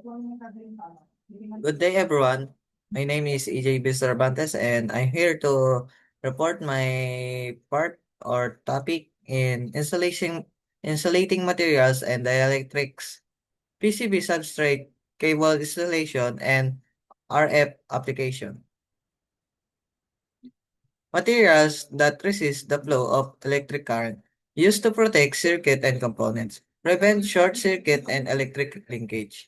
Good day, everyone. My name is EJB Cervantes, and I'm here to report my part or topic in insulating materials and dielectrics, PCB substrate, cable installation, and RF application. Materials that resist the flow of electric current, used to protect circuit and components, prevent short circuit and electric linkage.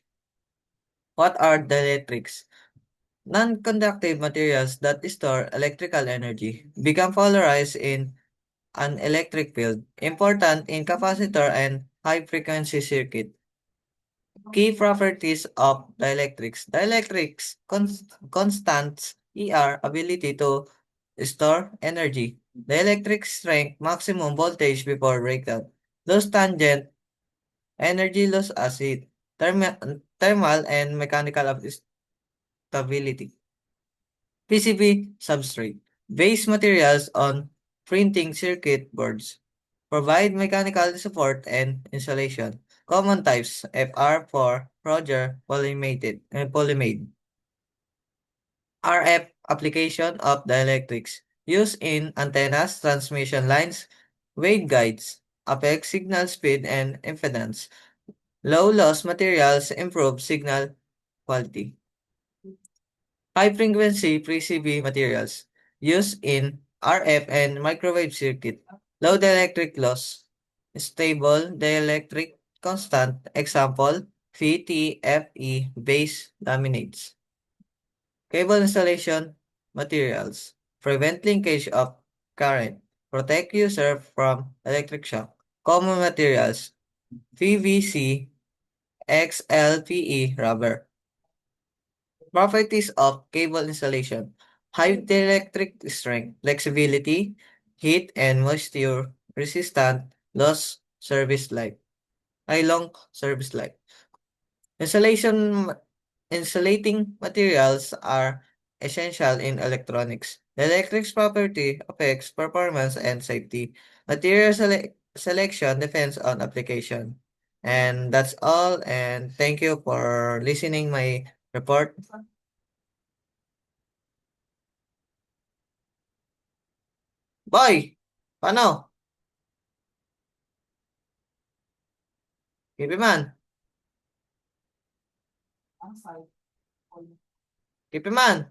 What are dielectrics? Non-conductive materials that store electrical energy become polarized in an electric field, important in capacitor and high-frequency circuit. Key properties of dielectrics. Dielectrics constants ability to store energy. Dielectric strength maximum voltage before breakdown. Loss tangent energy loss acid. Thermal and mechanical stability. PCB substrate. Base materials on printing circuit boards. Provide mechanical support and insulation. Common types FR4, Roger, polyimide. RF application of dielectrics. Used in antennas, transmission lines, waveguides. Affect signal speed and impedance. Low loss materials improve signal quality. High frequency PCB materials used in RF and microwave circuit. Low dielectric loss. Stable dielectric constant. Example, VTFE base laminates. Cable installation materials. Prevent linkage of current. Protect user from electric shock. Common materials. PVC, XLPE rubber. Properties of cable insulation. High dielectric strength, flexibility, heat and moisture resistant, long service life. Insulation Insulating materials are essential in electronics. The electric's property affects performance and safety. Selection depends on application. And that's all, and thank you for listening my report. Boy! Paano? Kipi man. Kipi man.